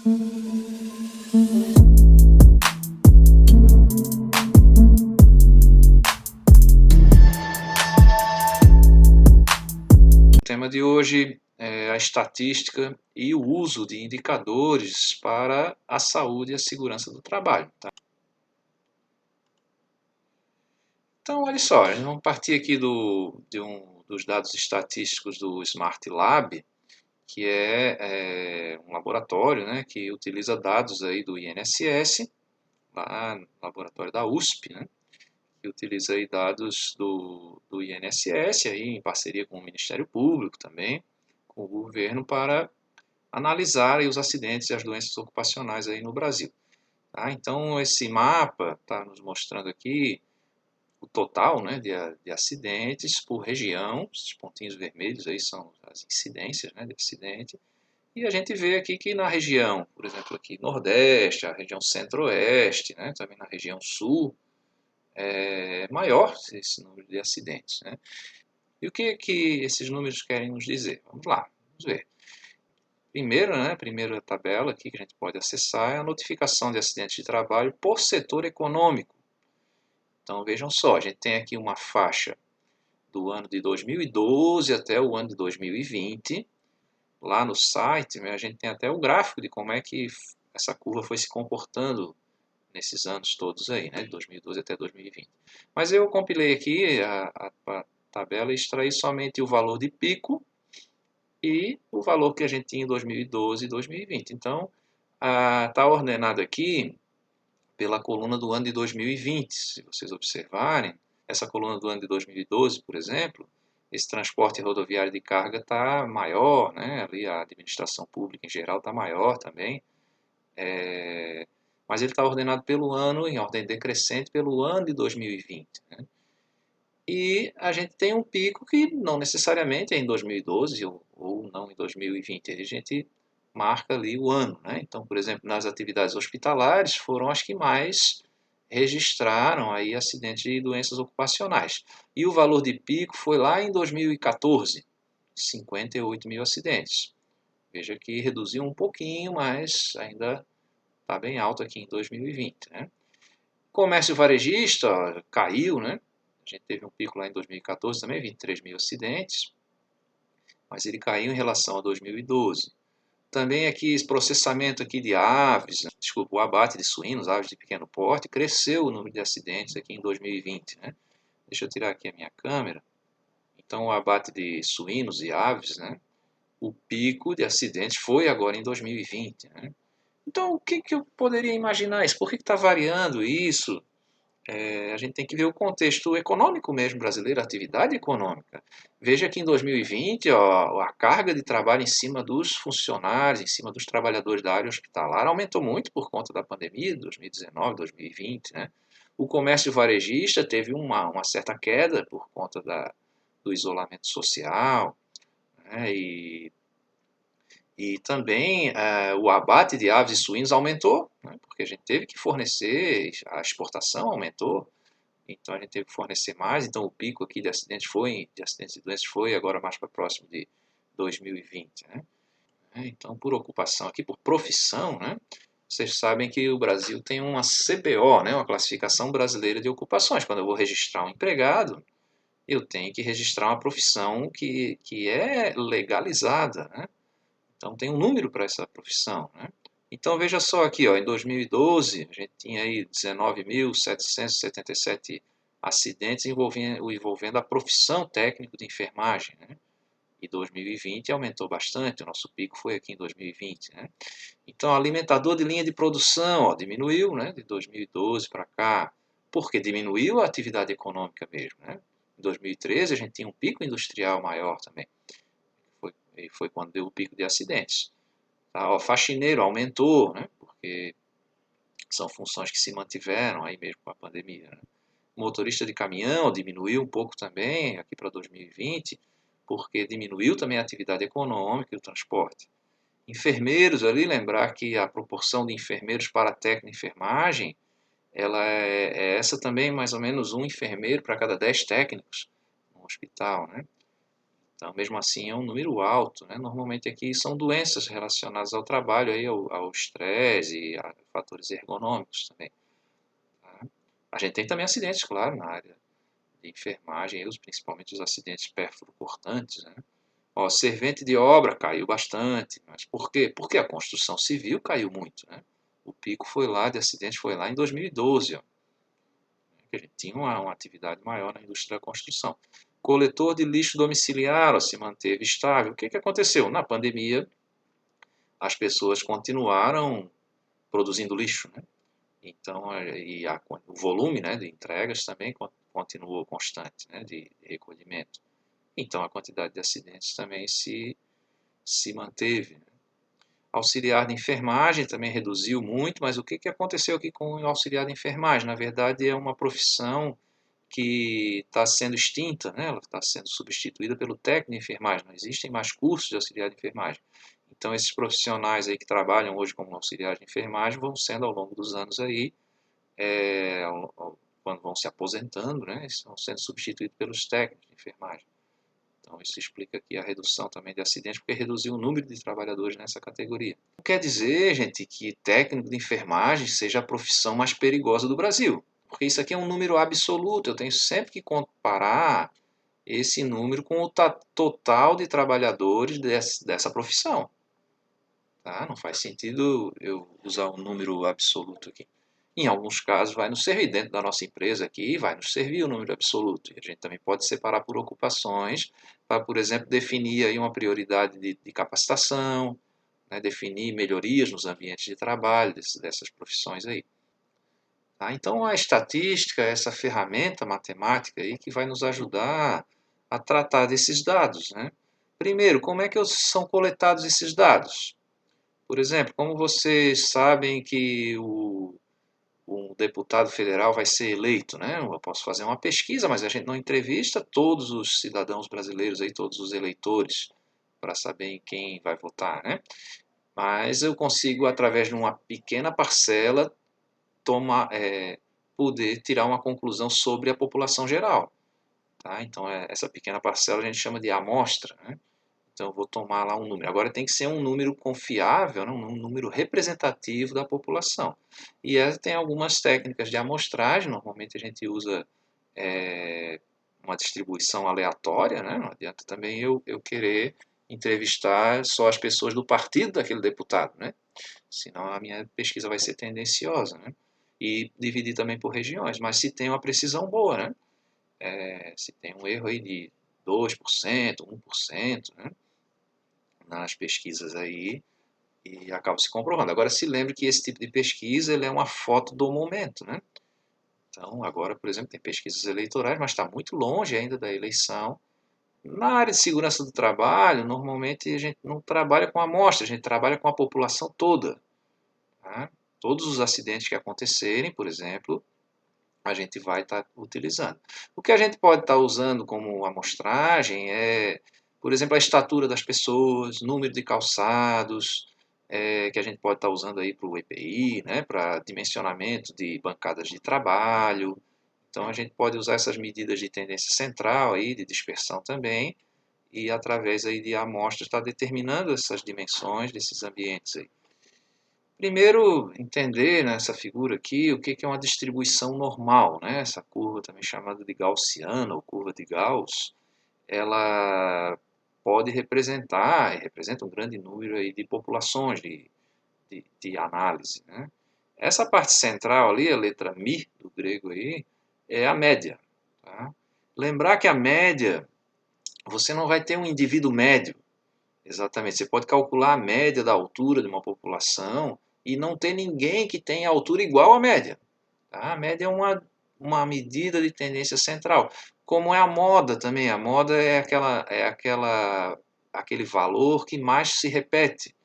O tema de hoje é a estatística e o uso de indicadores para a saúde e a segurança do trabalho. Tá? Então, olha só, vamos partir aqui dos dados estatísticos do Smart Lab, que é um laboratório, né, que utiliza dados aí do INSS, lá no laboratório da USP, né, que utiliza aí dados do INSS, aí, em parceria com o Ministério Público também, com o governo, para analisar aí os acidentes e as doenças ocupacionais aí no Brasil. Tá? Então, esse mapa está nos mostrando aqui o total, né, de acidentes por região. Esses pontinhos vermelhos aí são as incidências, né, de acidente. E a gente vê aqui que na região, por exemplo, aqui Nordeste, a região Centro-Oeste, né, também na região Sul, é maior esse número de acidentes. Né? E o que esses números querem nos dizer? Vamos lá, vamos ver. Primeiro, né, a primeira tabela aqui que a gente pode acessar é a notificação de acidentes de trabalho por setor econômico. Então vejam só, a gente tem aqui uma faixa do ano de 2012 até o ano de 2020. Lá no site, a gente tem até o gráfico de como é que essa curva foi se comportando nesses anos todos aí, né, de 2012 até 2020. Mas eu compilei aqui a tabela e extraí somente o valor de pico e o valor que a gente tinha em 2012 e 2020. Então, está ordenado aqui pela coluna do ano de 2020. Se vocês observarem, essa coluna do ano de 2012, por exemplo, esse transporte rodoviário de carga está maior, né? Ali a administração pública em geral está maior também, mas ele está ordenado pelo ano, em ordem decrescente, pelo ano de 2020. Né? E a gente tem um pico que não necessariamente é em 2012 ou não em 2020, a gente marca ali o ano. Né? Então, por exemplo, nas atividades hospitalares foram as que mais registraram aí acidentes de doenças ocupacionais. E o valor de pico foi lá em 2014, 58 mil acidentes. Veja que reduziu um pouquinho, mas ainda está bem alto aqui em 2020. Né? Comércio varejista caiu, né? A gente teve um pico lá em 2014 também, 23 mil acidentes, mas ele caiu em relação a 2012. Também aqui esse processamento aqui de aves, desculpa, o abate de suínos, aves de pequeno porte, cresceu o número de acidentes aqui em 2020. Né? Deixa eu tirar aqui a minha câmera. Então o abate de suínos e aves, né? O pico de acidentes foi agora em 2020. Né? Então o que eu poderia imaginar isso? Por que está variando isso? A gente tem que ver o contexto econômico mesmo brasileiro, a atividade econômica. Veja que em 2020 ó, a carga de trabalho em cima dos funcionários, em cima dos trabalhadores da área hospitalar aumentou muito por conta da pandemia de 2019, 2020. Né? O comércio varejista teve uma certa queda por conta do isolamento social, né? E também o abate de aves e suínos aumentou, né? Porque a gente teve que fornecer, a exportação aumentou, então a gente teve que fornecer mais, então o pico aqui de acidentes e doenças foi agora mais para próximo de 2020. Né? Então, por ocupação aqui, por profissão, né? Vocês sabem que o Brasil tem uma CBO, né? Uma classificação brasileira de ocupações. Quando eu vou registrar um empregado, eu tenho que registrar uma profissão que é legalizada. Né? Então tem um número para essa profissão. Né? Então veja só aqui, ó, em 2012 a gente tinha aí 19.777 acidentes envolvendo a profissão técnico de enfermagem. Né? E 2020 aumentou bastante, o nosso pico foi aqui em 2020. Né? Então alimentador de linha de produção ó, diminuiu, né, de 2012 para cá, porque diminuiu a atividade econômica mesmo. Né? Em 2013 a gente tinha um pico industrial maior também, foi quando deu o pico de acidentes. Tá? O faxineiro aumentou, né? Porque são funções que se mantiveram aí mesmo com a pandemia. Né? Motorista de caminhão diminuiu um pouco também aqui para 2020, porque diminuiu também a atividade econômica e o transporte. Enfermeiros ali, lembrar que a proporção de enfermeiros para a técnica de enfermagem, ela é essa também, mais ou menos um enfermeiro para cada 10 técnicos no hospital. Né? Então, mesmo assim, é um número alto, né? Normalmente aqui são doenças relacionadas ao trabalho, aí, ao estresse e a fatores ergonômicos também. Tá? A gente tem também acidentes, claro, na área de enfermagem, principalmente os acidentes perfuro-cortantes, né? Ó, servente de obra caiu bastante, mas por quê? Porque a construção civil caiu muito, né? O pico foi lá, de acidentes foi lá em 2012, ó, que a gente tinha uma atividade maior na indústria da construção. Coletor de lixo domiciliar, ó, se manteve estável. O que aconteceu? Na pandemia, as pessoas continuaram produzindo lixo, né? Então, o volume, né, de entregas também continuou constante, né, de recolhimento. Então, a quantidade de acidentes também se manteve, né? Auxiliar de enfermagem também reduziu muito, mas o que aconteceu aqui com o auxiliar de enfermagem? Na verdade, é uma profissão que está sendo extinta, né? Ela está sendo substituída pelo técnico de enfermagem. Não existem mais cursos de auxiliar de enfermagem. Então, esses profissionais aí que trabalham hoje como auxiliar de enfermagem vão sendo, ao longo dos anos aí, quando vão se aposentando, né? Estão sendo substituídos pelos técnicos de enfermagem. Então, isso explica aqui a redução também de acidentes, porque reduziu o número de trabalhadores nessa categoria. Não quer dizer, gente, que técnico de enfermagem seja a profissão mais perigosa do Brasil, porque isso aqui é um número absoluto. Eu tenho sempre que comparar esse número com o total de trabalhadores dessa profissão. Tá? Não faz sentido eu usar um número absoluto aqui. Em alguns casos vai nos servir, dentro da nossa empresa aqui, vai nos servir o número absoluto. E a gente também pode separar por ocupações, para, por exemplo, definir aí uma prioridade de capacitação, né, definir melhorias nos ambientes de trabalho dessas profissões aí. Tá? Então a estatística é essa ferramenta matemática aí que vai nos ajudar a tratar desses dados, né? Primeiro, como é que são coletados esses dados? Por exemplo, como vocês sabem que um deputado federal vai ser eleito, né? Eu posso fazer uma pesquisa, mas a gente não entrevista todos os cidadãos brasileiros aí, todos os eleitores, para saber em quem vai votar, né? Mas eu consigo, através de uma pequena parcela, tomar, poder tirar uma conclusão sobre a população geral. Tá? Então, essa pequena parcela a gente chama de amostra, né? Então, eu vou tomar lá um número. Agora, tem que ser um número confiável, né? Um número representativo da população. E tem algumas técnicas de amostragem. Normalmente, a gente usa uma distribuição aleatória, né? Não adianta também eu querer entrevistar só as pessoas do partido daquele deputado, né? Senão a minha pesquisa vai ser tendenciosa, né? E dividir também por regiões. Mas se tem uma precisão boa, né? Se tem um erro aí de 2%, 1%, né? Nas pesquisas aí, e acaba se comprovando. Agora, se lembre que esse tipo de pesquisa ele é uma foto do momento, né? Então, agora, por exemplo, tem pesquisas eleitorais, mas está muito longe ainda da eleição. Na área de segurança do trabalho, normalmente a gente não trabalha com amostra, a gente trabalha com a população toda. Tá? Todos os acidentes que acontecerem, por exemplo, a gente vai estar utilizando. O que a gente pode estar usando como amostragem é, por exemplo, a estatura das pessoas, número de calçados, que a gente pode estar usando aí para o EPI, né, para dimensionamento de bancadas de trabalho. Então a gente pode usar essas medidas de tendência central aí, de dispersão também, e através aí de amostras estar determinando essas dimensões desses ambientes aí. Primeiro, entender nessa figura aqui o que é uma distribuição normal, né? Essa curva também chamada de gaussiana ou curva de Gauss, ela pode representar, e representa um grande número aí de populações de análise, né? Essa parte central ali, a letra Mi do grego aí, é a média. Tá? Lembrar que a média, você não vai ter um indivíduo médio. Exatamente. Você pode calcular a média da altura de uma população e não ter ninguém que tenha altura igual à média. Tá? A média é uma medida de tendência central. Como é a moda também. A moda aquele valor que mais se repete.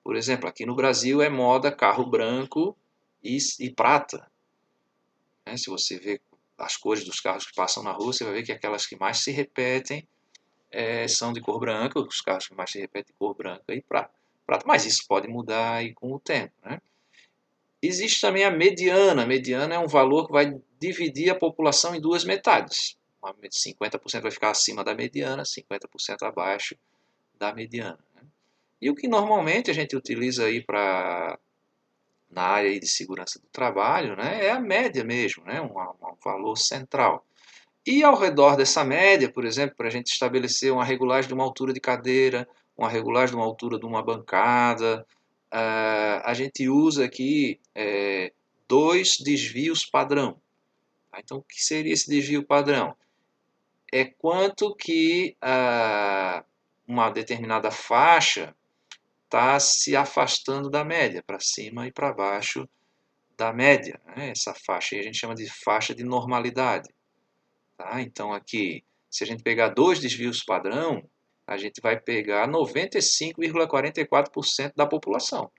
Por exemplo, aqui no Brasil é moda carro branco e prata. Né? Se você vê as cores dos carros que passam na rua, você vai ver que aquelas que mais se repetem são de cor branca, os carros que mais se repetem de cor branca e prata. Mas isso pode mudar aí com o tempo, né? Existe também a mediana. A mediana é um valor que vai dividir a população em duas metades. normalmente 50% vai ficar acima da mediana, 50% abaixo da mediana, né? E o que normalmente a gente utiliza aí na área aí de segurança do trabalho, né, é a média mesmo, né, um valor central. E ao redor dessa média, por exemplo, para a gente estabelecer uma regulagem de uma altura de cadeira, uma regulagem de uma altura de uma bancada, a gente usa aqui dois desvios padrão. Então, o que seria esse desvio padrão? É quanto que uma determinada faixa está se afastando da média, para cima e para baixo da média, né? Essa faixa aí a gente chama de faixa de normalidade. Tá? Então aqui, se a gente pegar dois desvios padrão, a gente vai pegar 95,44% da população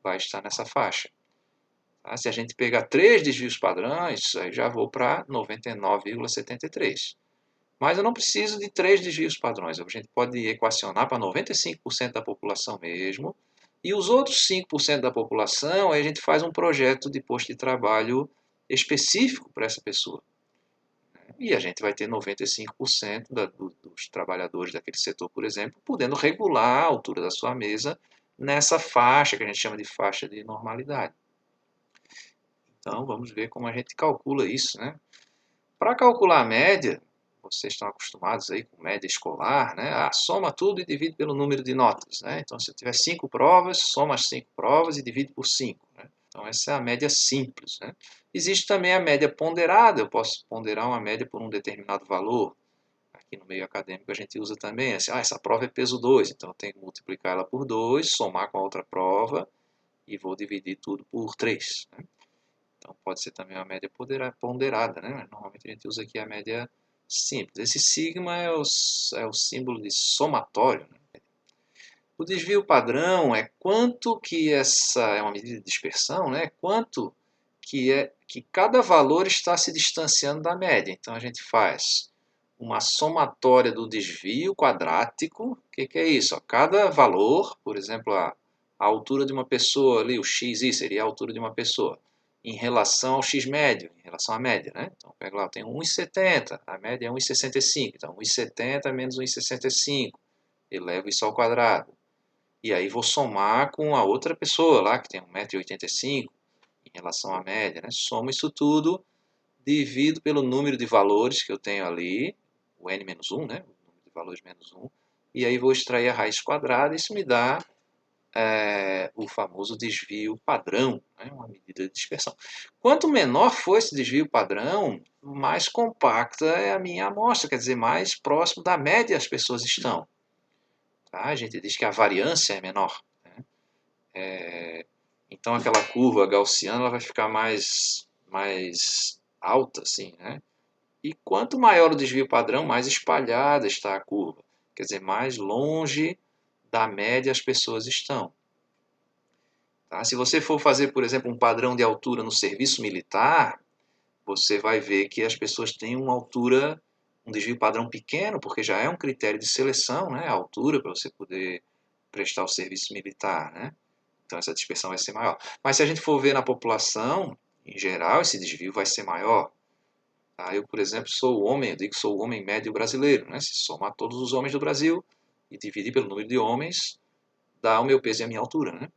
vai estar nessa faixa. Tá? Se a gente pegar três desvios padrões, aí já vou para 99,73%. Mas eu não preciso de três desvios padrões. A gente pode equacionar para 95% da população mesmo. E os outros 5% da população, aí a gente faz um projeto de posto de trabalho específico para essa pessoa. E a gente vai ter 95% dos trabalhadores daquele setor, por exemplo, podendo regular a altura da sua mesa nessa faixa que a gente chama de faixa de normalidade. Então, vamos ver como a gente calcula isso, né? Para calcular a média, vocês estão acostumados aí com média escolar, né? Soma tudo e divide pelo número de notas, né? Então, se eu tiver 5 provas, soma as 5 provas e divide por 5, né? Então, essa é a média simples, né? Existe também a média ponderada, eu posso ponderar uma média por um determinado valor. Aqui no meio acadêmico a gente usa também, assim, essa prova é peso 2, então eu tenho que multiplicar ela por 2, somar com a outra prova e vou dividir tudo por 3, né? Então pode ser também uma média ponderada, né? Normalmente a gente usa aqui a média simples. Esse sigma é o símbolo de somatório, né? O desvio padrão é quanto que essa é uma medida de dispersão, né? Quanto que cada valor está se distanciando da média. Então a gente faz uma somatória do desvio quadrático. O que é isso? Cada valor, por exemplo, a altura de uma pessoa ali, o xi seria a altura de uma pessoa, em relação ao x médio, em relação à média, né? Então, pega lá, eu tenho 1,70, a média é 1,65, então 1,70 menos 1,65, elevo isso ao quadrado. E aí vou somar com a outra pessoa lá, que tem 1,85 m, em relação à média, né? Somo isso tudo, divido pelo número de valores que eu tenho ali, o n-1, né? O número de valores menos 1, e aí vou extrair a raiz quadrada, isso me dá o famoso desvio padrão, né? Uma medida de dispersão. Quanto menor for esse desvio padrão, mais compacta é a minha amostra, quer dizer, mais próximo da média as pessoas estão. Tá? A gente diz que a variância é menor, né? Então aquela curva gaussiana ela vai ficar mais alta, assim, né? E quanto maior o desvio padrão, mais espalhada está a curva. Quer dizer, mais longe da média as pessoas estão. Tá? Se você for fazer, por exemplo, um padrão de altura no serviço militar, você vai ver que as pessoas têm uma altura, um desvio padrão pequeno, porque já é um critério de seleção, né? A altura para você poder prestar o serviço militar, né? Então essa dispersão vai ser maior. Mas se a gente for ver na população, em geral, esse desvio vai ser maior. Tá? Eu, por exemplo, sou o homem, eu digo que sou o homem médio brasileiro, né? Se somar todos os homens do Brasil e dividir pelo número de homens, dá o meu peso e a minha altura, né?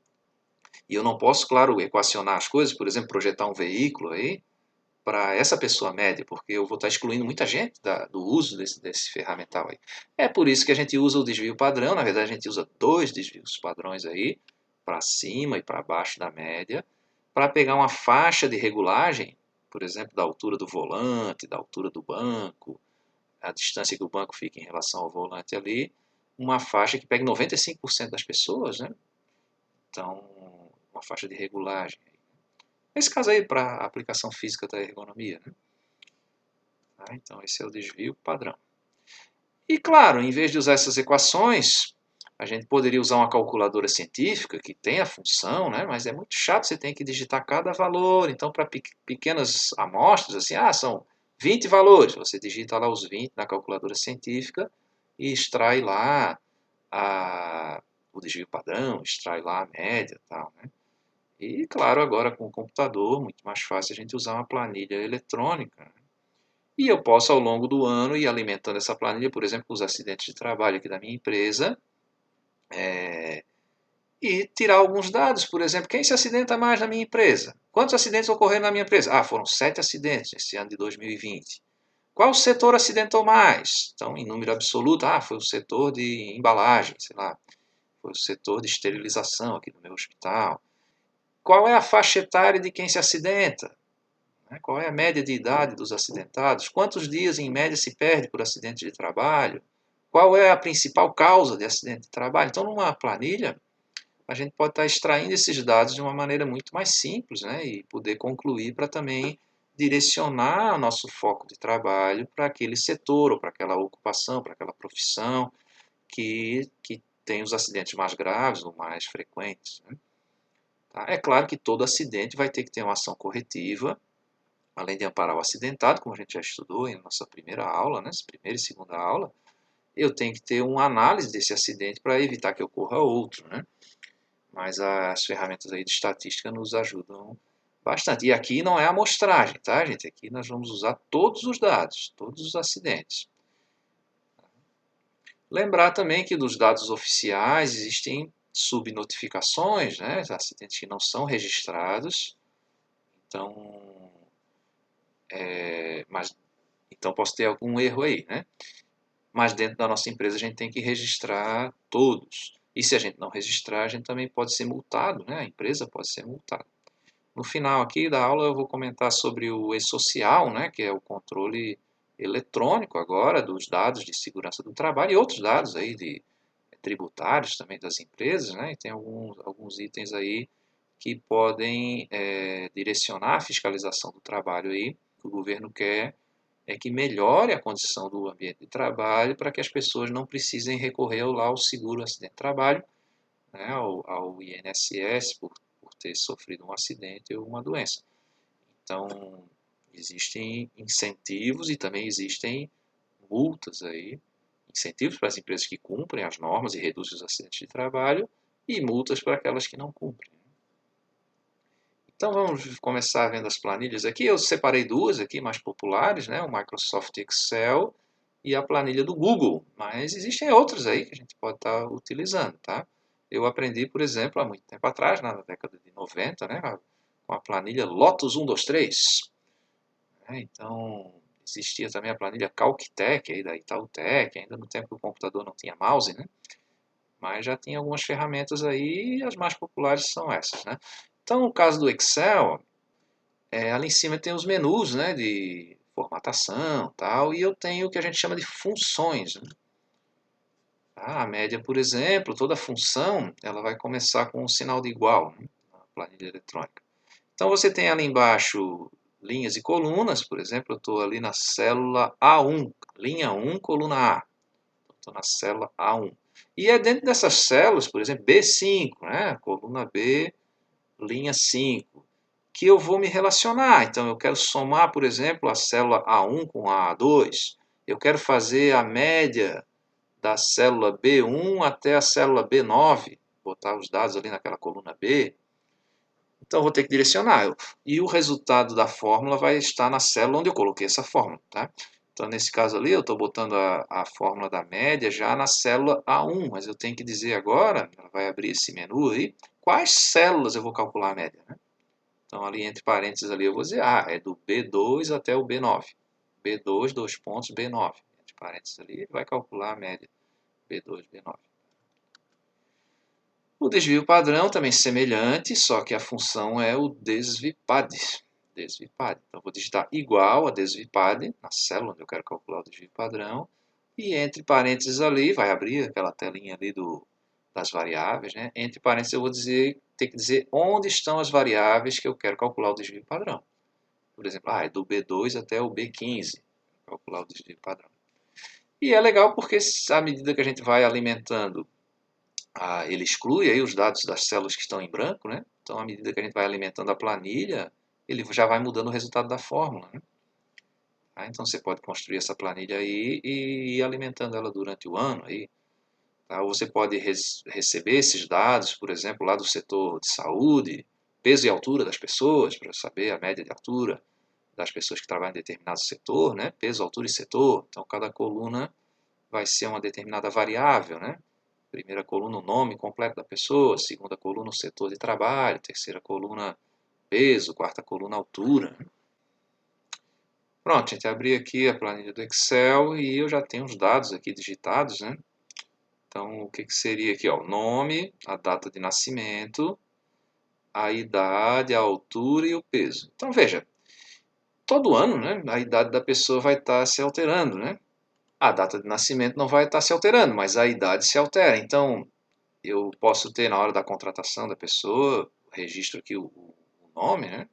E eu não posso, claro, equacionar as coisas, por exemplo, projetar um veículo aí para essa pessoa média, porque eu vou estar excluindo muita gente do uso desse ferramental aí. É por isso que a gente usa o desvio padrão, na verdade a gente usa dois desvios padrões aí, para cima e para baixo da média, para pegar uma faixa de regulagem, por exemplo, da altura do volante, da altura do banco, a distância que o banco fica em relação ao volante ali, uma faixa que pegue 95% das pessoas, né? Então, uma faixa de regulagem. Nesse caso aí, para a aplicação física da ergonomia, né? Então, esse é o desvio padrão. E, claro, em vez de usar essas equações, a gente poderia usar uma calculadora científica que tem a função, né? Mas é muito chato, você tem que digitar cada valor. Então, para pequenas amostras, assim, são 20 valores. Você digita lá os 20 na calculadora científica e extrai lá o desvio padrão, extrai lá a média e tal, né? E, claro, agora com o computador, muito mais fácil a gente usar uma planilha eletrônica, né? E eu posso, ao longo do ano, ir alimentando essa planilha, por exemplo, com os acidentes de trabalho aqui da minha empresa, e tirar alguns dados, por exemplo, quem se acidenta mais na minha empresa? Quantos acidentes ocorreram na minha empresa? Ah, foram 7 acidentes esse ano de 2020. Qual setor acidentou mais? Então, em número absoluto, foi o setor de embalagem, sei lá, foi o setor de esterilização aqui no meu hospital. Qual é a faixa etária de quem se acidenta? Qual é a média de idade dos acidentados? Quantos dias, em média, se perde por acidente de trabalho? Qual é a principal causa de acidente de trabalho? Então, numa planilha, a gente pode estar extraindo esses dados de uma maneira muito mais simples, né? E poder concluir para também direcionar nosso foco de trabalho para aquele setor ou para aquela ocupação, para aquela profissão que tem os acidentes mais graves ou mais frequentes, né? Tá? É claro que todo acidente vai ter que ter uma ação corretiva, além de amparar o acidentado, como a gente já estudou em nossa primeira aula, né? Primeira e segunda aula, eu tenho que ter uma análise desse acidente para evitar que ocorra outro, né? Mas as ferramentas aí de estatística nos ajudam bastante. E aqui não é amostragem, tá, gente? Aqui nós vamos usar todos os dados, todos os acidentes. Lembrar também que dos dados oficiais existem subnotificações, né? Acidentes que não são registrados. Então, então posso ter algum erro aí, né? Mas dentro da nossa empresa a gente tem que registrar todos. E se a gente não registrar, a gente também pode ser multado, né? A empresa pode ser multada. No final aqui da aula eu vou comentar sobre o e-social, né, que é o controle eletrônico agora dos dados de segurança do trabalho e outros dados aí de tributários também das empresas, né, e tem alguns itens aí que podem direcionar a fiscalização do trabalho aí, que o governo quer é que melhore a condição do ambiente de trabalho para que as pessoas não precisem recorrer lá ao seguro acidente de trabalho, né, ao INSS por ter sofrido um acidente ou uma doença. Então, existem incentivos e também existem multas aí, incentivos para as empresas que cumprem as normas e reduzem os acidentes de trabalho e multas para aquelas que não cumprem. Então vamos começar vendo as planilhas aqui. Eu separei duas aqui mais populares, né? O Microsoft Excel e a planilha do Google, mas existem outras aí que a gente pode estar utilizando, tá? Eu aprendi, por exemplo, há muito tempo atrás, na década de 90, né? Com a planilha Lotus 123. Então, existia também a planilha Calctech, aí da Itautec, ainda no tempo que o computador não tinha mouse, né? Mas já tinha algumas ferramentas aí, e as mais populares são essas, né? Então, no caso do Excel, ali em cima tem os menus, né, de formatação, tal, e eu tenho o que a gente chama de funções, né? A média, por exemplo, toda função, ela vai começar com um sinal de igual, né, na planilha eletrônica. Então você tem ali embaixo linhas e colunas, por exemplo, eu estou ali na célula A1, linha 1, coluna A. Estou na célula A1. E é dentro dessas células, por exemplo, B5, né, coluna B, linha 5, que eu vou me relacionar. Então, eu quero somar, por exemplo, a célula A1 com a A2. Eu quero fazer a média da célula B1 até a célula B9, botar os dados ali naquela coluna B. Então, eu vou ter que direcionar. E o resultado da fórmula vai estar na célula onde eu coloquei essa fórmula, tá? Então, nesse caso ali, eu estou botando a fórmula da média já na célula A1, mas eu tenho que dizer agora, ela vai abrir esse menu aí, quais células eu vou calcular a média, né? Então, ali entre parênteses, ali eu vou dizer, é do B2 até o B9. B2, dois pontos, B9. Entre parênteses ali, ele vai calcular a média B2, B9. O desvio padrão também semelhante, só que a função é o desvipad. Desvipad. Então, vou digitar igual a desvipad, na célula onde eu quero calcular o desvio padrão. E entre parênteses ali, vai abrir aquela telinha ali das variáveis, né? Entre parênteses eu vou ter que dizer onde estão as variáveis que eu quero calcular o desvio padrão. Por exemplo, é do B2 até o B15, calcular o desvio padrão. E é legal porque à medida que a gente vai alimentando, ele exclui aí os dados das células que estão em branco, né? Então, à medida que a gente vai alimentando a planilha, ele já vai mudando o resultado da fórmula, né? Então, você pode construir essa planilha aí e ir alimentando ela durante o ano aí. Tá? Ou você pode receber esses dados, por exemplo, lá do setor de saúde, peso e altura das pessoas, para saber a média de altura, das pessoas que trabalham em determinado setor, né? Peso, altura e setor. Então, cada coluna vai ser uma determinada variável, né? Primeira coluna, o nome completo da pessoa. Segunda coluna, o setor de trabalho. Terceira coluna, peso. Quarta coluna, altura. Pronto, a gente abriu aqui a planilha do Excel e eu já tenho os dados aqui digitados, né? Então, o que seria aqui? Ó, o nome, a data de nascimento, a idade, a altura e o peso. Então, veja, todo ano, né, a idade da pessoa vai estar se alterando, né? A data de nascimento não vai estar se alterando, mas a idade se altera. Então, eu posso ter na hora da contratação da pessoa, registro aqui o nome, né?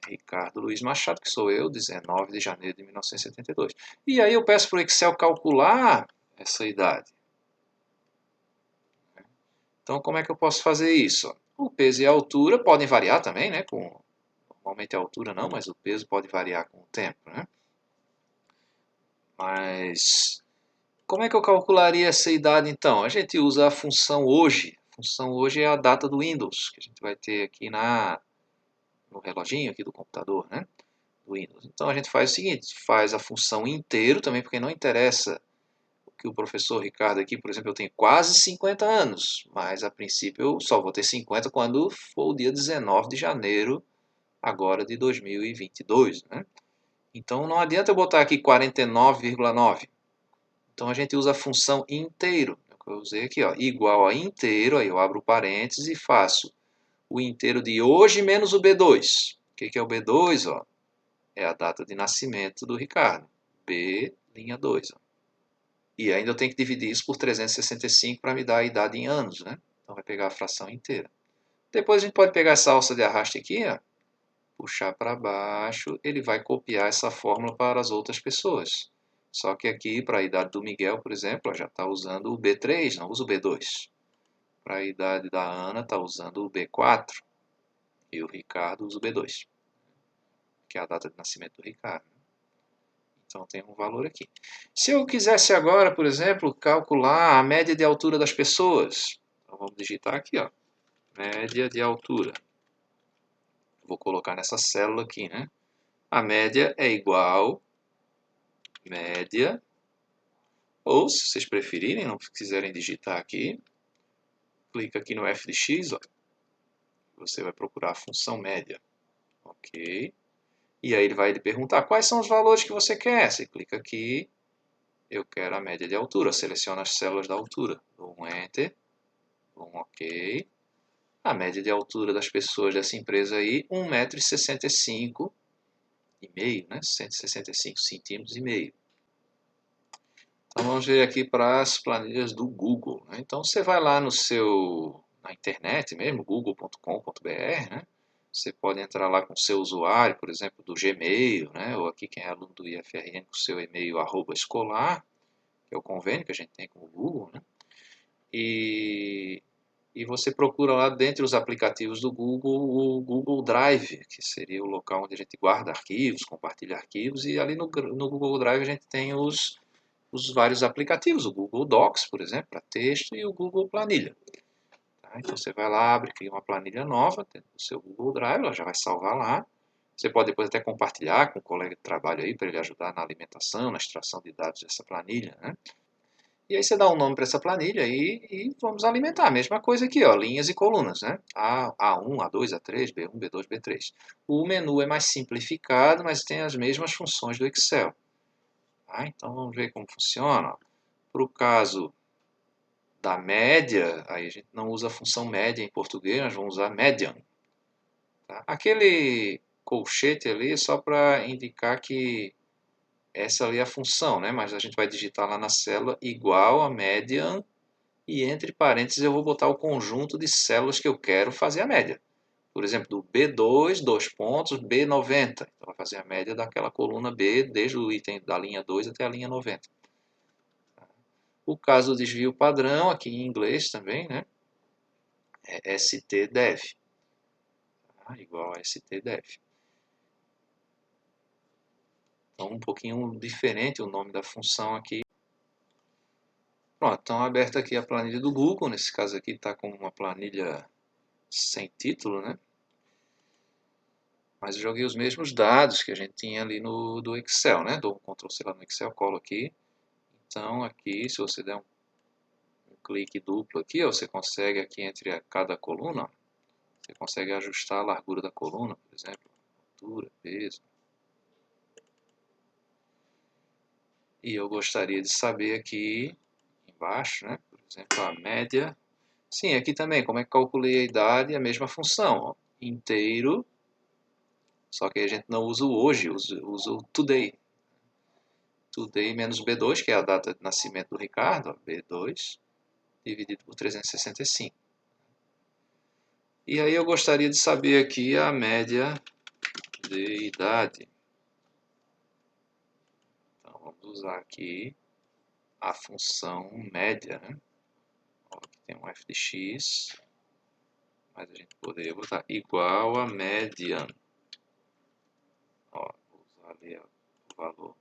Ricardo Luiz Machado, que sou eu, 19 de janeiro de 1972. E aí eu peço para o Excel calcular essa idade. Então, como é que eu posso fazer isso? O peso e a altura podem variar também, né? Normalmente a altura não, mas o peso pode variar com o tempo, né? Mas como é que eu calcularia essa idade então? A gente usa a função hoje. A função hoje é a data do Windows, que a gente vai ter aqui no reloginho aqui do computador, né? Do Windows. Então a gente faz o seguinte, faz a função inteiro também, porque não interessa que o professor Ricardo aqui, por exemplo, eu tenho quase 50 anos, mas a princípio eu só vou ter 50 quando for o dia 19 de janeiro agora de 2022, né? Então não adianta eu botar aqui 49,9. Então a gente usa a função inteiro, que eu usei aqui, ó, igual a inteiro, aí eu abro parênteses e faço o inteiro de hoje menos o B2. O que é o B2? Ó? É a data de nascimento do Ricardo. B, linha 2. Ó. E ainda eu tenho que dividir isso por 365 para me dar a idade em anos, né? Então vai pegar a fração inteira. Depois a gente pode pegar essa alça de arraste aqui, ó, puxar para baixo, ele vai copiar essa fórmula para as outras pessoas. Só que aqui, para a idade do Miguel, por exemplo, já está usando o B3, não usa o B2. Para a idade da Ana, está usando o B4. E o Ricardo usa o B2, que é a data de nascimento do Ricardo. Então tem um valor aqui. Se eu quisesse agora, por exemplo, calcular a média de altura das pessoas, então vamos digitar aqui, ó, média de altura. Vou colocar nessa célula aqui, né? A média é igual média, ou se vocês preferirem, não quiserem digitar aqui, clica aqui no f de x, ó, você vai procurar a função média, ok? E aí ele vai lhe perguntar quais são os valores que você quer. Você clica aqui, eu quero a média de altura, seleciona as células da altura, dou um Enter, dou um OK. A média de altura das pessoas dessa empresa aí, 1,65 m e meio, né? 165 centímetros e meio. Então vamos ver aqui para as planilhas do Google, né? Então você vai lá na internet mesmo, google.com.br, né? Você pode entrar lá com o seu usuário, por exemplo, do Gmail, né? Ou aqui quem é aluno do IFRN com o seu e-mail @escolar, que é o convênio que a gente tem com o Google, né? E você procura lá dentre os aplicativos do Google o Google Drive, que seria o local onde a gente guarda arquivos, compartilha arquivos, e ali no Google Drive a gente tem os vários aplicativos, o Google Docs, por exemplo, para texto, e o Google Planilha. Tá? Então você vai lá, abre, cria uma planilha nova dentro do seu Google Drive, ela já vai salvar lá. Você pode depois até compartilhar com um colega de trabalho aí, para ele ajudar na alimentação, na extração de dados dessa planilha, né? E aí você dá um nome para essa planilha e vamos alimentar. A mesma coisa aqui, ó, linhas e colunas, né? A1, A2, A3, B1, B2, B3. O menu é mais simplificado, mas tem as mesmas funções do Excel. Tá? Então vamos ver como funciona. Para o caso da média, aí a gente não usa a função média em português, nós vamos usar median. Tá? Aquele colchete ali é só para indicar que essa ali é a função, né? Mas a gente vai digitar lá na célula igual a median e entre parênteses eu vou botar o conjunto de células que eu quero fazer a média. Por exemplo, do B2, dois pontos, B90. Então vai fazer a média daquela coluna B desde o item da linha 2 até a linha 90. O caso do desvio padrão, aqui em inglês também, né? É stdev. Igual a stdev. Então, um pouquinho diferente o nome da função aqui. Pronto, então aberta aqui a planilha do Google. Nesse caso aqui está com uma planilha sem título, né? Mas eu joguei os mesmos dados que a gente tinha ali no do Excel, né? Dou um Ctrl C lá no Excel, colo aqui. Então aqui, se você der um clique duplo aqui, ó, você consegue aqui entre cada coluna, ó, você consegue ajustar a largura da coluna, por exemplo, altura, peso. E eu gostaria de saber aqui embaixo, né? Por exemplo, a média. Sim, aqui também, como é que calculei a idade, a mesma função, ó, inteiro, só que a gente não usa o hoje, usa o today. Today menos B2, que é a data de nascimento do Ricardo, ó, B2, dividido por 365. E aí eu gostaria de saber aqui a média de idade. Então vamos usar aqui a função média, né? Ó, aqui tem um f de x, mas a gente poderia botar igual a median. Ó, vou usar ali o valor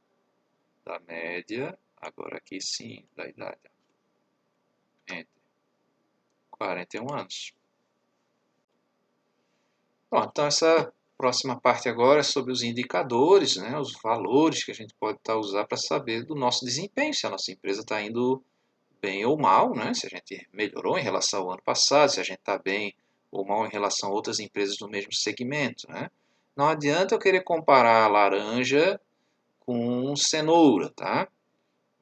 da média, agora aqui sim, da idade. Enter. 41 anos. Bom, então essa próxima parte agora é sobre os indicadores, né, os valores que a gente pode usar para saber do nosso desempenho, se a nossa empresa está indo bem ou mal, né, se a gente melhorou em relação ao ano passado, se a gente está bem ou mal em relação a outras empresas do mesmo segmento. Né. Não adianta eu querer comparar laranja com cenoura, tá?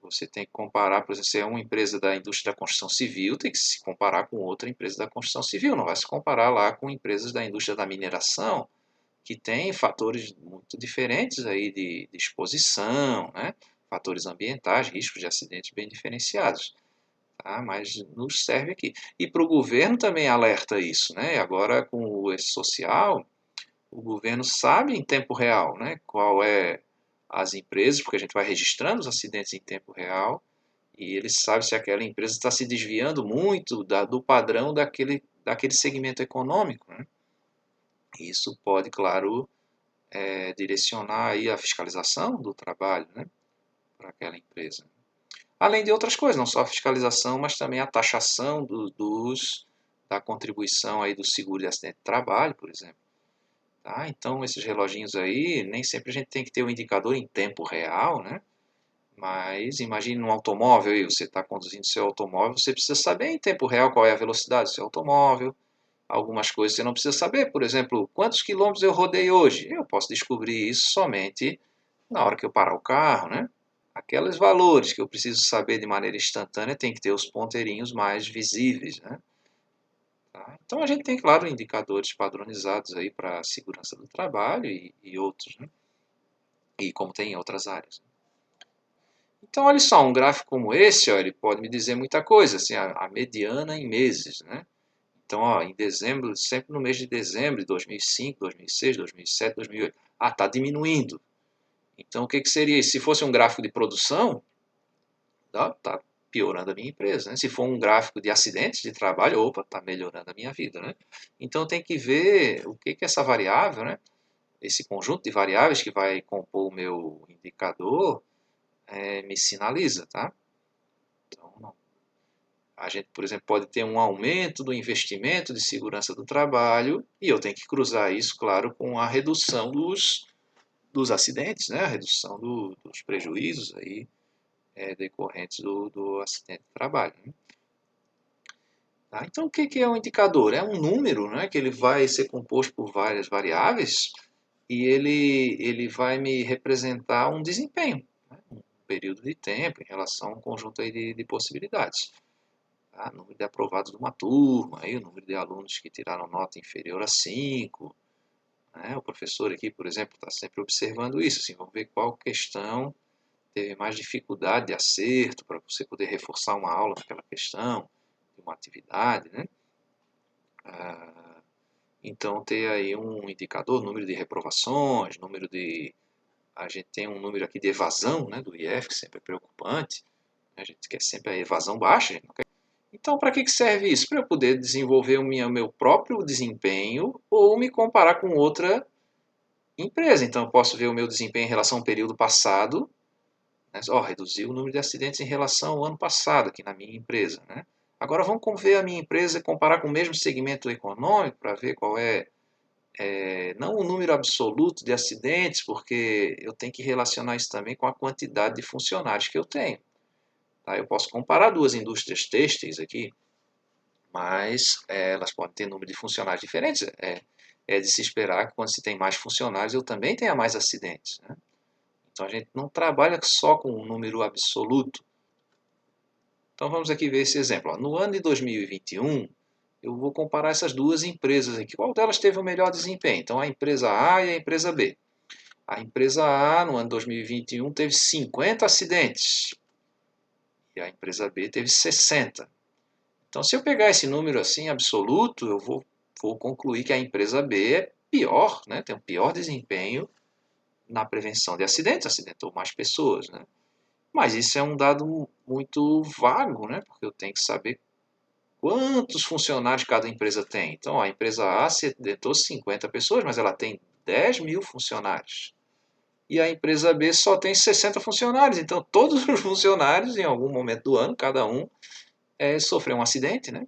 Você tem que comparar, por exemplo, se é uma empresa da indústria da construção civil, tem que se comparar com outra empresa da construção civil, não vai se comparar lá com empresas da indústria da mineração, que tem fatores muito diferentes aí de exposição, né? Fatores ambientais, riscos de acidentes bem diferenciados. Tá? Mas nos serve aqui. E para o governo também alerta isso. Né? Agora, com o E-Social, o governo sabe em tempo real, né, qual é as empresas, porque a gente vai registrando os acidentes em tempo real, e ele sabe se aquela empresa está se desviando muito do padrão daquele segmento econômico. Né? Isso pode, claro, direcionar aí a fiscalização do trabalho, né, para aquela empresa. Além de outras coisas, não só a fiscalização, mas também a taxação da contribuição aí do seguro de acidente de trabalho, por exemplo. Tá? Então, esses reloginhos aí, nem sempre a gente tem que ter o indicador em tempo real, né? Mas imagine um automóvel aí, você está conduzindo seu automóvel, você precisa saber em tempo real qual é a velocidade do seu automóvel. Algumas coisas você não precisa saber, por exemplo, quantos quilômetros eu rodei hoje. Eu posso descobrir isso somente na hora que eu parar o carro, né? Aqueles valores que eu preciso saber de maneira instantânea tem que ter os ponteirinhos mais visíveis, né? Tá? Então a gente tem, claro, indicadores padronizados aí para a segurança do trabalho e outros, né? E como tem em outras áreas. Então, olha só, um gráfico como esse, ó, ele pode me dizer muita coisa, assim, a mediana em meses, né? Então, ó, em dezembro, sempre no mês de dezembro de 2005, 2006, 2007, 2008, está diminuindo. Então, o que, que seria isso? Se fosse um gráfico de produção, tá piorando a minha empresa. Né? Se for um gráfico de acidentes de trabalho, opa, está melhorando a minha vida. Né? Então, tem que ver o que, que essa variável, né? Esse conjunto de variáveis que vai compor o meu indicador, me sinaliza. Tá? Então, a gente, por exemplo, pode ter um aumento do investimento de segurança do trabalho e eu tenho que cruzar isso, claro, com a redução dos acidentes, né? A redução dos prejuízos aí, decorrentes do acidente de trabalho. Né? Tá? Então, o que é um indicador? É um número, né, que ele vai ser composto por várias variáveis e ele vai me representar um desempenho, né, um período de tempo em relação a um conjunto aí de possibilidades. Tá? Número de aprovados de uma turma, aí, o número de alunos que tiraram nota inferior a 5. Né? O professor aqui, por exemplo, está sempre observando isso. Assim, vamos ver qual questão teve mais dificuldade de acerto para você poder reforçar uma aula naquela questão, uma atividade, né? Então, ter aí um indicador, número de reprovações, número de... A gente tem um número aqui de evasão, né, do IF, que sempre é preocupante. A gente quer sempre a evasão baixa. Então, para que serve isso? Para eu poder desenvolver o meu próprio desempenho ou me comparar com outra empresa. Então, eu posso ver o meu desempenho em relação ao período passado, né? Reduzir o número de acidentes em relação ao ano passado aqui na minha empresa. Né? Agora vamos ver a minha empresa e comparar com o mesmo segmento econômico para ver qual é não o número absoluto de acidentes, porque eu tenho que relacionar isso também com a quantidade de funcionários que eu tenho. Tá? Eu posso comparar duas indústrias têxteis aqui, mas elas podem ter número de funcionários diferentes. É de se esperar que quando se tem mais funcionários eu também tenha mais acidentes, né? Então a gente não trabalha só com um número absoluto. Então vamos aqui ver esse exemplo. Ó. No ano de 2021, eu vou comparar essas duas empresas aqui. Qual delas teve o melhor desempenho? Então a empresa A e a empresa B. A empresa A, no ano de 2021, teve 50 acidentes e a empresa B teve 60. Então, se eu pegar esse número assim absoluto, eu vou concluir que a empresa B é pior, né? Tem um pior desempenho na prevenção de acidentes, acidentou mais pessoas, né? Mas isso é um dado muito vago, né? Porque eu tenho que saber quantos funcionários cada empresa tem. Então, a empresa A acidentou 50 pessoas, mas ela tem 10 mil funcionários. E a empresa B só tem 60 funcionários. Então, todos os funcionários, em algum momento do ano, cada um, sofreu um acidente, né?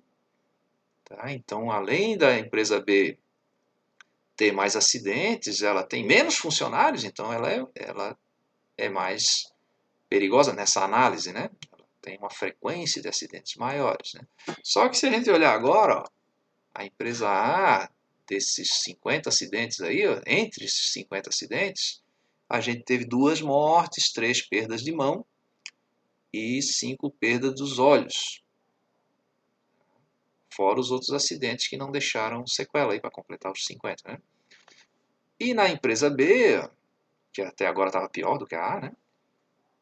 Tá? Então, além da empresa B ter mais acidentes, ela tem menos funcionários, então ela é mais perigosa nessa análise, né? Ela tem uma frequência de acidentes maiores, né? Só que se a gente olhar agora, ó, a empresa A, desses 50 acidentes aí, ó, entre esses 50 acidentes, a gente teve 2 mortes, 3 perdas de mão e 5 perdas dos olhos. Fora os outros acidentes que não deixaram sequela aí para completar os 50, né? E na empresa B, que até agora estava pior do que a A, né?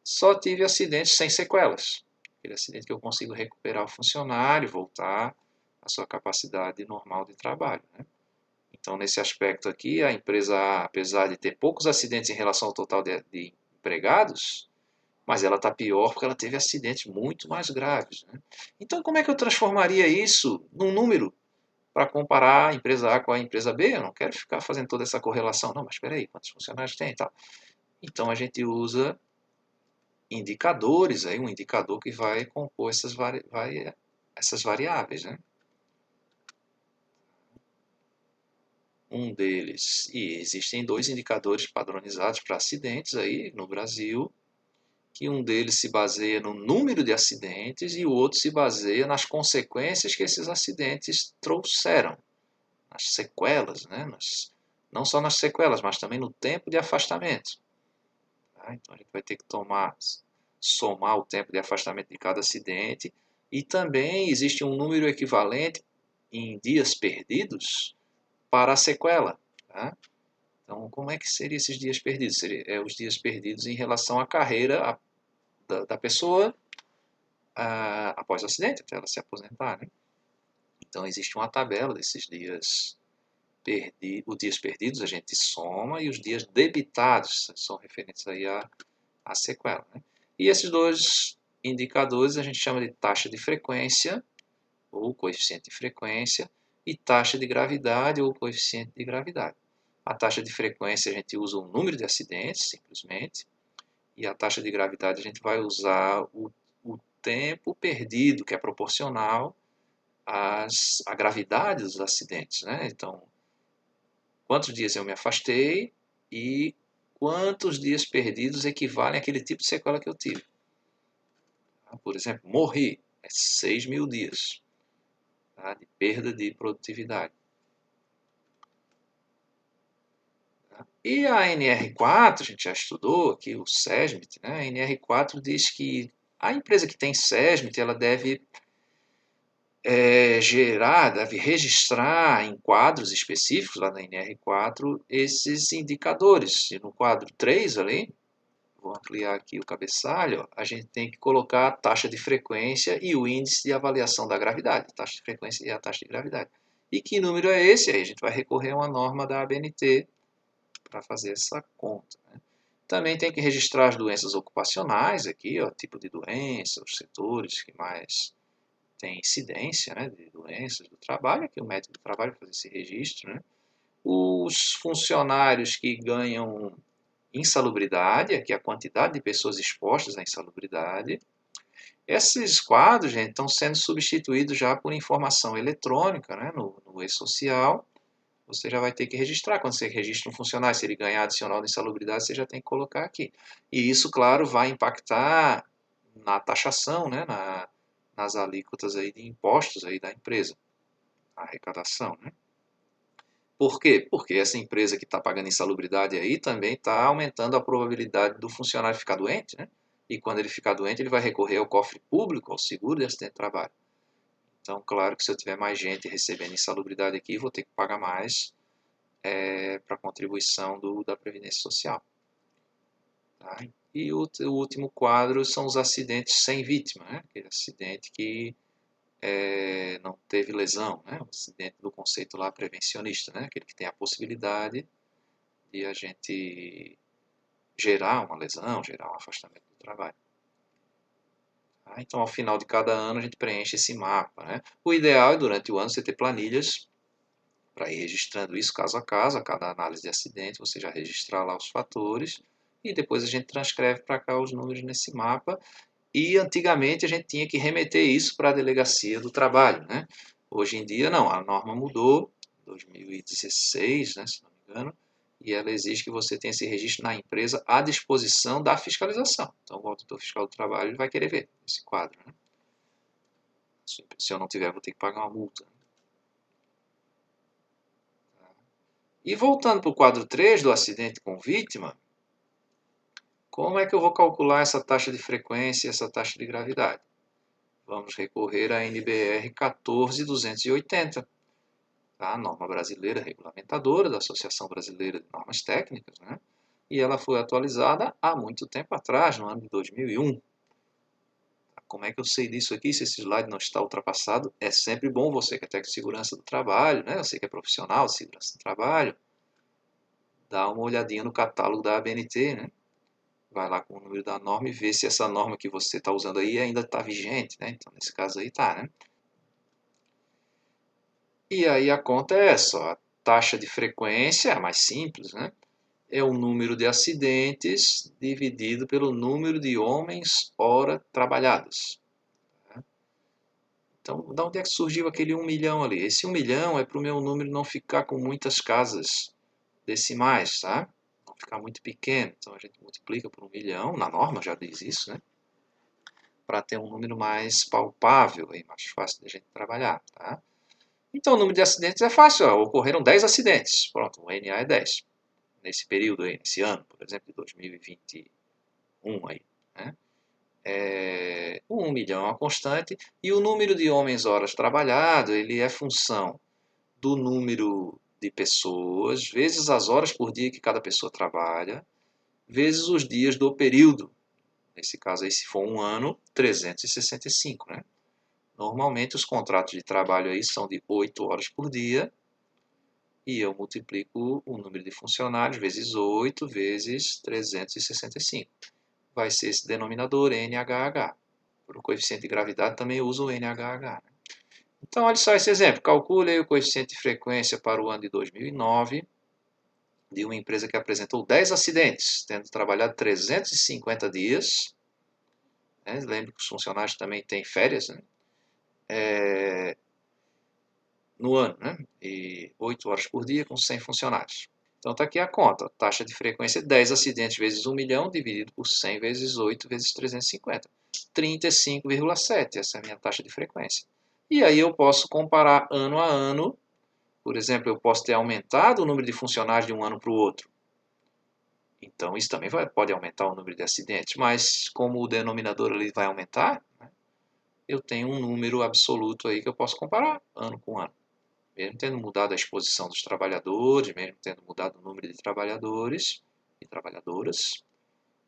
Só tive acidentes sem sequelas. Aquele acidente que eu consigo recuperar o funcionário, voltar à sua capacidade normal de trabalho, né? Então, nesse aspecto aqui, a empresa A, apesar de ter poucos acidentes em relação ao total de empregados, mas ela está pior porque ela teve acidentes muito mais graves, né? Então, como é que eu transformaria isso num número para comparar a empresa A com a empresa B? Eu não quero ficar fazendo toda essa correlação. Não, mas espera aí, quantos funcionários tem e tal? Então, a gente usa indicadores, aí, um indicador que vai compor essas variáveis, né? Um deles, e existem 2 indicadores padronizados para acidentes aí no Brasil, que um deles se baseia no número de acidentes e o outro se baseia nas consequências que esses acidentes trouxeram, nas sequelas, né? Não só nas sequelas, mas também no tempo de afastamento. Tá? Então a gente vai ter que somar o tempo de afastamento de cada acidente e também existe um número equivalente em dias perdidos para a sequela. Tá? Então, como é que seriam esses dias perdidos? Seria os dias perdidos em relação à carreira da pessoa após o acidente, até ela se aposentar. Né? Então, existe uma tabela desses dias perdidos. Os dias perdidos a gente soma e os dias debitados são referentes aí à sequela. Né? E esses 2 indicadores a gente chama de taxa de frequência, ou coeficiente de frequência, e taxa de gravidade, ou coeficiente de gravidade. A taxa de frequência a gente usa o número de acidentes, simplesmente, e a taxa de gravidade a gente vai usar o tempo perdido, que é proporcional à gravidade dos acidentes. Né? Então, quantos dias eu me afastei e quantos dias perdidos equivalem àquele tipo de sequela que eu tive. Por exemplo, morri, é 6.000 dias, tá? De perda de produtividade. Tá? E a NR4, a gente já estudou aqui o SESMIT, né? A NR4 diz que a empresa que tem SESMIT, ela deve deve registrar em quadros específicos, lá na NR4, esses indicadores. E no quadro 3 ali, vou ampliar aqui o cabeçalho, ó, a gente tem que colocar a taxa de frequência e o índice de avaliação da gravidade, a taxa de frequência e a taxa de gravidade. E que número é esse? Aí a gente vai recorrer a uma norma da ABNT para fazer essa conta. Né? Também tem que registrar as doenças ocupacionais aqui, ó, tipo de doença, os setores que mais tem incidência, né, de doenças do trabalho, aqui o médico do trabalho vai fazer esse registro. Né? Os funcionários que ganham insalubridade, aqui a quantidade de pessoas expostas à insalubridade. Esses quadros, gente, estão sendo substituídos já por informação eletrônica, né, no e-social, você já vai ter que registrar. Quando você registra um funcionário, se ele ganhar adicional de insalubridade, você já tem que colocar aqui. E isso, claro, vai impactar na taxação, né, nas alíquotas aí de impostos aí da empresa, a arrecadação, né? Por quê? Porque essa empresa que está pagando insalubridade aí também está aumentando a probabilidade do funcionário ficar doente, né? E quando ele ficar doente, ele vai recorrer ao cofre público, ao seguro de acidente de trabalho. Então, claro que se eu tiver mais gente recebendo insalubridade aqui, vou ter que pagar mais para a contribuição da Previdência Social. Tá? E o último quadro são os acidentes sem vítima, né? Aquele acidente que não teve lesão, né? O acidente do conceito lá prevencionista, né? Aquele que tem a possibilidade de a gente gerar uma lesão, gerar um afastamento do trabalho. Tá? Então, ao final de cada ano, a gente preenche esse mapa, né? O ideal é, durante o ano, você ter planilhas para ir registrando isso caso a caso, a cada análise de acidente, você já registrar lá os fatores, e depois a gente transcreve para cá os números nesse mapa. E antigamente a gente tinha que remeter isso para a delegacia do trabalho, né? Hoje em dia não, a norma mudou, 2016, né, se não me engano, e ela exige que você tenha esse registro na empresa à disposição da fiscalização. Então o auditor fiscal do trabalho vai querer ver esse quadro, né? Se eu não tiver, vou ter que pagar uma multa. E voltando para o quadro 3 do acidente com vítima, como é que eu vou calcular essa taxa de frequência e essa taxa de gravidade? Vamos recorrer à NBR 14280, tá? A norma brasileira regulamentadora da Associação Brasileira de Normas Técnicas, né? E ela foi atualizada há muito tempo atrás, no ano de 2001. Como é que eu sei disso aqui, se esse slide não está ultrapassado? É sempre bom você que é técnico de segurança do trabalho, né? Você que é profissional de segurança do trabalho, dar uma olhadinha no catálogo da ABNT, né? Vai lá com o número da norma e vê se essa norma que você está usando aí ainda está vigente, né? Então, nesse caso aí está, né? E aí a conta é essa, ó, a taxa de frequência, é a mais simples, né? É o número de acidentes dividido pelo número de homens hora trabalhadas. Né? Então, da onde é que surgiu aquele 1 milhão ali? Esse 1 milhão é para o meu número não ficar com muitas casas decimais, tá? Não ficar muito pequeno. Então a gente multiplica por 1 milhão, na norma já diz isso, né? Para ter um número mais palpável, e mais fácil de a gente trabalhar, tá? Então o número de acidentes é fácil, ó, ocorreram 10 acidentes, pronto, o NA é 10. Nesse período aí, nesse ano, por exemplo, de 2021 aí, né? O 1 milhão é uma constante e o número de homens horas trabalhado, ele é função do número de pessoas, vezes as horas por dia que cada pessoa trabalha, vezes os dias do período. Nesse caso aí, se for um ano, 365, né? Normalmente os contratos de trabalho aí são de 8 horas por dia e eu multiplico o número de funcionários vezes 8 vezes 365. Vai ser esse denominador NHH. Para o coeficiente de gravidade também uso o NHH. Então, olha só esse exemplo. Calcule aí o coeficiente de frequência para o ano de 2009 de uma empresa que apresentou 10 acidentes, tendo trabalhado 350 dias. Né? Lembre que os funcionários também têm férias, né? No ano, né? E 8 horas por dia com 100 funcionários. Então está aqui a conta. Taxa de frequência 10 acidentes vezes 1 milhão dividido por 100 vezes 8 vezes 350. 35,7. Essa é a minha taxa de frequência. E aí eu posso comparar ano a ano. Por exemplo, eu posso ter aumentado o número de funcionários de um ano para o outro. Então isso também pode aumentar o número de acidentes. Mas como o denominador ali vai aumentar, né, eu tenho um número absoluto aí que eu posso comparar ano com ano. Mesmo tendo mudado a exposição dos trabalhadores, mesmo tendo mudado o número de trabalhadores e trabalhadoras,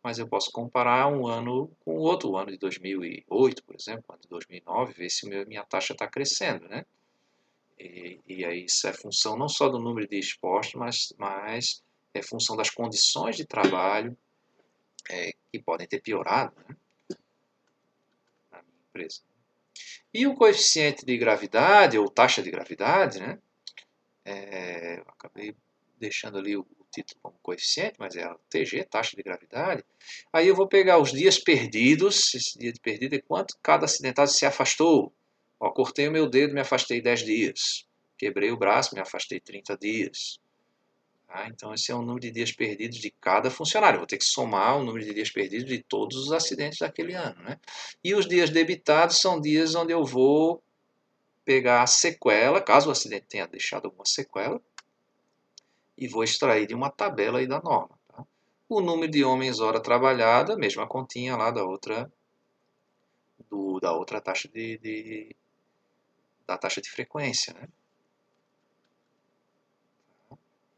mas eu posso comparar um ano com o outro, o ano de 2008, por exemplo, o ano de 2009, ver se minha taxa está crescendo, né? E aí isso é função não só do número de expostos, mas é função das condições de trabalho que podem ter piorado, né, na minha empresa. E o coeficiente de gravidade, ou taxa de gravidade, né? Eu acabei deixando ali o título como coeficiente, mas é a TG, taxa de gravidade. Aí eu vou pegar os dias perdidos, esse dia de perdido é quanto cada acidentado se afastou. Ó, cortei o meu dedo, me afastei 10 dias. quebrei o braço, me afastei 30 dias. Tá? Então, esse é o número de dias perdidos de cada funcionário. Eu vou ter que somar o número de dias perdidos de todos os acidentes daquele ano. Né? E os dias debitados são dias onde eu vou pegar a sequela, caso o acidente tenha deixado alguma sequela, e vou extrair de uma tabela aí da norma. Tá? O número de homens hora trabalhada, mesma continha lá da outra taxa da taxa de frequência. Né?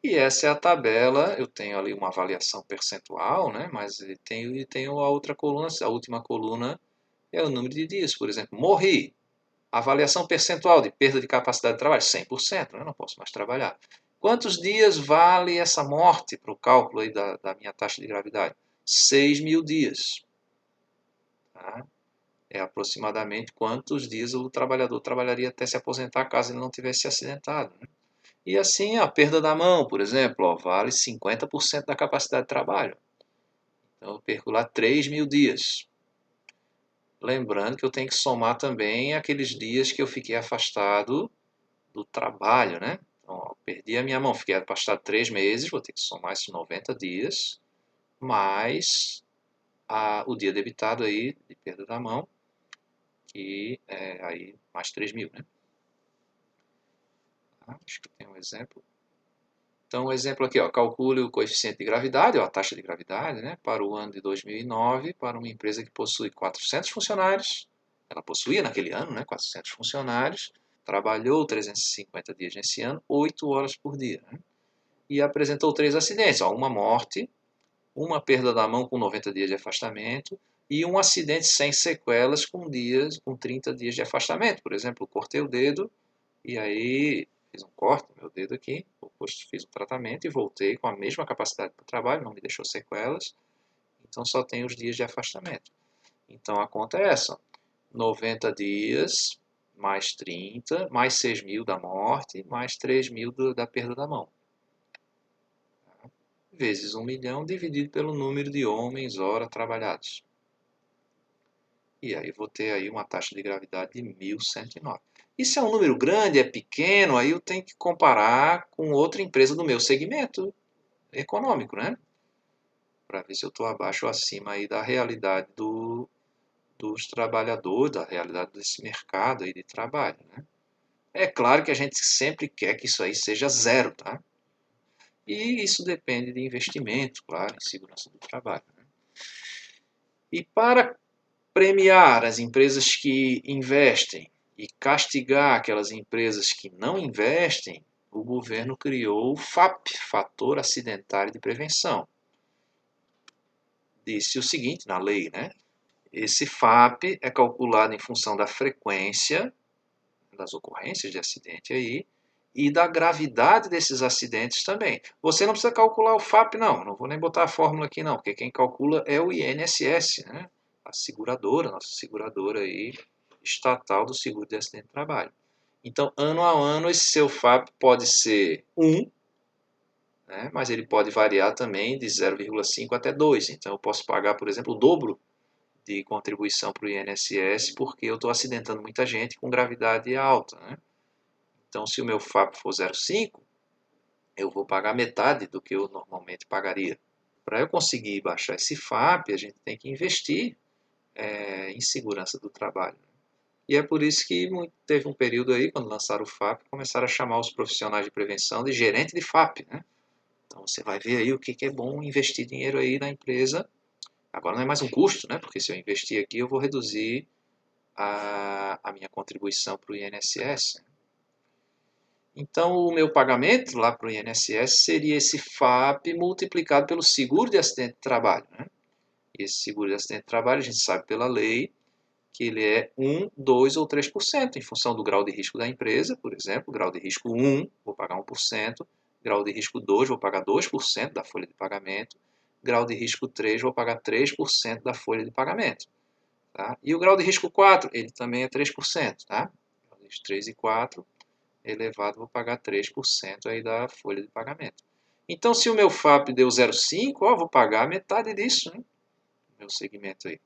E essa é a tabela, eu tenho ali uma avaliação percentual, né? Mas tenho a outra coluna, a última coluna é o número de dias. Por exemplo, morri, avaliação percentual de perda de capacidade de trabalho, 100%, né? Não posso mais trabalhar. Quantos dias vale essa morte para o cálculo aí da minha taxa de gravidade? 6.000 dias. Tá? É aproximadamente quantos dias o trabalhador trabalharia até se aposentar caso ele não tivesse se acidentado. Né? E assim, a perda da mão, por exemplo, vale 50% da capacidade de trabalho. Então, eu perco lá 3.000 dias. Lembrando que eu tenho que somar também aqueles dias que eu fiquei afastado do trabalho, né? Então, ó, perdi a minha mão, fiquei afastado 3 meses, vou ter que somar esses 90 dias, mais o dia debitado aí de perda da mão, que é aí mais 3.000, né? Acho que tem um exemplo. Então, o exemplo aqui, ó, calcule o coeficiente de gravidade, ó, a taxa de gravidade, né, para o ano de 2009, para uma empresa que possui 400 funcionários. Ela possuía naquele ano, né, 400 funcionários, trabalhou 350 dias nesse ano, 8 horas por dia. Né, e apresentou 3 acidentes, ó, uma morte, uma perda da mão com 90 dias de afastamento e um acidente sem sequelas com 30 dias de afastamento. Por exemplo, cortei o dedo e aí fiz um corte no meu dedo aqui, depois fiz o tratamento e voltei com a mesma capacidade para o trabalho, não me deixou sequelas, então só tem os dias de afastamento. Então a conta é essa, 90 dias, mais 30, mais 6.000 da morte, mais 3.000 da perda da mão. Vezes 1 milhão dividido pelo número de homens hora trabalhados. E aí vou ter aí uma taxa de gravidade de 1.109. E se é um número grande, é pequeno, aí eu tenho que comparar com outra empresa do meu segmento econômico, né? Para ver se eu estou abaixo ou acima aí da realidade dos trabalhadores, da realidade desse mercado aí de trabalho, né? É claro que a gente sempre quer que isso aí seja zero, tá? E isso depende de investimento, claro, em segurança do trabalho. Né? E para premiar as empresas que investem e castigar aquelas empresas que não investem, o governo criou o FAP, Fator Acidentário de Prevenção. Disse o seguinte na lei, né? Esse FAP é calculado em função da frequência das ocorrências de acidente aí e da gravidade desses acidentes também. Você não precisa calcular o FAP não vou nem botar a fórmula aqui não, porque quem calcula é o INSS, né? A seguradora, nossa seguradora aí, estatal do seguro de acidente de trabalho. Então, ano a ano, esse seu FAP pode ser 1, né, mas ele pode variar também de 0,5 até 2. Então, eu posso pagar, por exemplo, o dobro de contribuição para o INSS porque eu estou acidentando muita gente com gravidade alta. Né? Então, se o meu FAP for 0,5, eu vou pagar metade do que eu normalmente pagaria. Para eu conseguir baixar esse FAP, a gente tem que investir em segurança do trabalho. E é por isso que teve um período aí, quando lançaram o FAP, começaram a chamar os profissionais de prevenção de gerente de FAP. Né? Então você vai ver aí o que é bom investir dinheiro aí na empresa. Agora não é mais um custo, né? Porque se eu investir aqui, eu vou reduzir a minha contribuição para o INSS. Então, o meu pagamento lá para o INSS seria esse FAP multiplicado pelo seguro de acidente de trabalho. Né? E esse seguro de acidente de trabalho, a gente sabe pela lei que ele é 1, 2 ou 3%, em função do grau de risco da empresa, por exemplo, grau de risco 1, vou pagar 1%, grau de risco 2, vou pagar 2% da folha de pagamento, grau de risco 3, vou pagar 3% da folha de pagamento. Tá? E o grau de risco 4, ele também é 3%. Tá? 3 e 4 elevado, vou pagar 3% aí da folha de pagamento. Então, se o meu FAP deu 0,5, vou pagar metade disso, né? Meu segmento aí.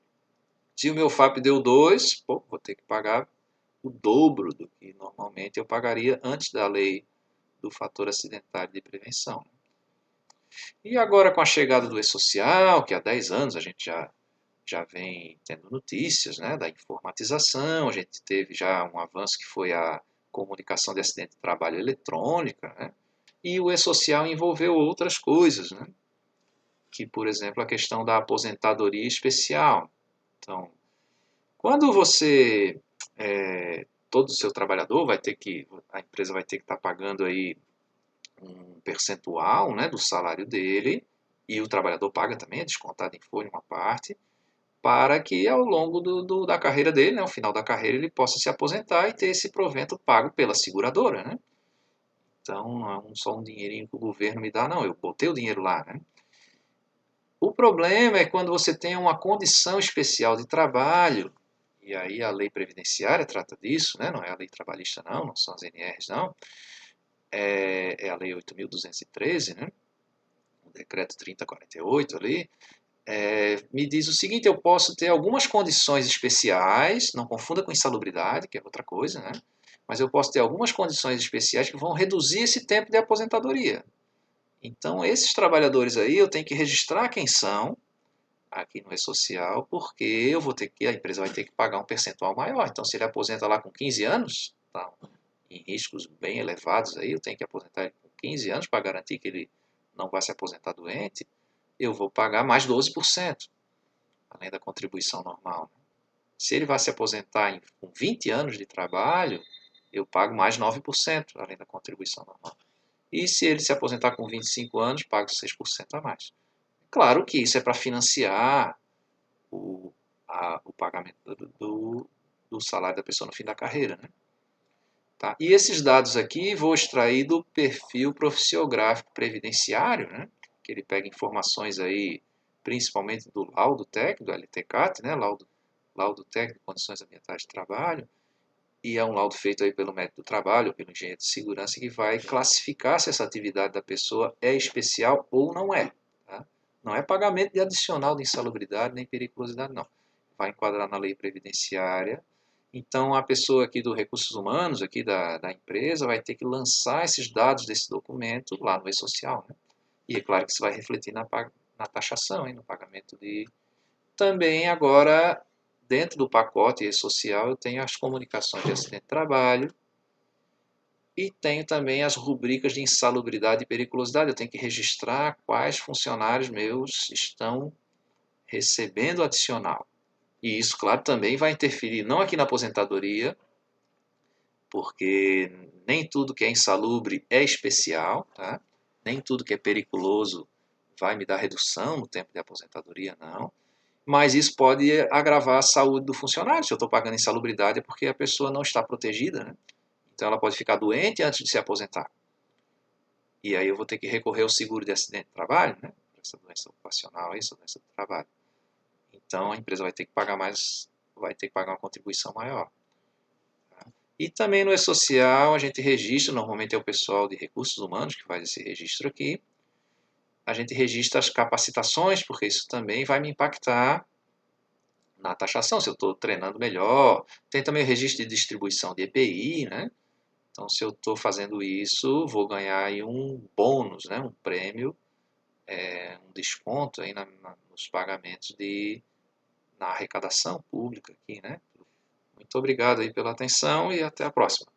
Se o meu FAP deu 2, vou ter que pagar o dobro do que normalmente eu pagaria antes da lei do fator acidentário de prevenção. E agora com a chegada do e-social, que há 10 anos a gente já vem tendo notícias, né, da informatização, a gente teve já um avanço que foi a comunicação de acidente de trabalho eletrônica, né, e o e-social envolveu outras coisas, né, que, por exemplo, a questão da aposentadoria especial. Então, quando você, todo o seu trabalhador vai ter que, a empresa vai ter que estar pagando aí um percentual, né, do salário dele, e o trabalhador paga também, é descontado em folha uma parte, para que ao longo da carreira dele, né, ao final da carreira, ele possa se aposentar e ter esse provento pago pela seguradora, né? Então, não é só um dinheirinho que o governo me dá, não, eu botei o dinheiro lá, né? O problema é quando você tem uma condição especial de trabalho, e aí a lei previdenciária trata disso, né? Não é a lei trabalhista não, não são as NRs não, é a lei 8.213, né? O decreto 3048 ali, me diz o seguinte: eu posso ter algumas condições especiais, não confunda com insalubridade, que é outra coisa, né? Mas eu posso ter algumas condições especiais que vão reduzir esse tempo de aposentadoria. Então, esses trabalhadores aí, eu tenho que registrar quem são aqui no E-Social, porque eu vou ter que, a empresa vai ter que pagar um percentual maior. Então, se ele aposenta lá com 15 anos, tá, em riscos bem elevados aí, eu tenho que aposentar ele com 15 anos para garantir que ele não vai se aposentar doente, eu vou pagar mais 12%, além da contribuição normal. Se ele vai se aposentar com 20 anos de trabalho, eu pago mais 9%, além da contribuição normal. E se ele se aposentar com 25 anos, pago 6% a mais. Claro que isso é para financiar o, o pagamento do salário da pessoa no fim da carreira, né? Tá? E esses dados aqui vou extrair do perfil profissiográfico previdenciário, né? Que ele pega informações aí, principalmente do laudo técnico, do LTCAT, né? Laudo técnico de condições ambientais de trabalho, e é um laudo feito aí pelo médico do trabalho ou pelo engenheiro de segurança que vai classificar se essa atividade da pessoa é especial ou não é. Tá? Não é pagamento de adicional de insalubridade nem periculosidade, não. Vai enquadrar na lei previdenciária. Então, a pessoa aqui do Recursos Humanos, aqui da empresa, vai ter que lançar esses dados desse documento lá no e-social. Né? E é claro que isso vai refletir na taxação, hein, no pagamento de... Também agora, dentro do pacote e-social, eu tenho as comunicações de acidente de trabalho e tenho também as rubricas de insalubridade e periculosidade. Eu tenho que registrar quais funcionários meus estão recebendo adicional. E isso, claro, também vai interferir não aqui na aposentadoria, porque nem tudo que é insalubre é especial, tá? Nem tudo que é periculoso vai me dar redução no tempo de aposentadoria, não. Mas isso pode agravar a saúde do funcionário. Se eu estou pagando insalubridade é porque a pessoa não está protegida, né? Então ela pode ficar doente antes de se aposentar. E aí eu vou ter que recorrer ao seguro de acidente de trabalho, né? Essa doença ocupacional, essa doença do trabalho. Então a empresa vai ter que pagar mais, vai ter que pagar uma contribuição maior. Tá? E também no e-social a gente registra, normalmente é o pessoal de recursos humanos que faz esse registro aqui. A gente registra as capacitações, porque isso também vai me impactar na taxação, se eu estou treinando melhor. Tem também o registro de distribuição de EPI, né? Então, se eu estou fazendo isso, vou ganhar aí um bônus, né? Um prêmio, um desconto aí nos pagamentos na arrecadação pública aqui, né? Muito obrigado aí pela atenção e até a próxima.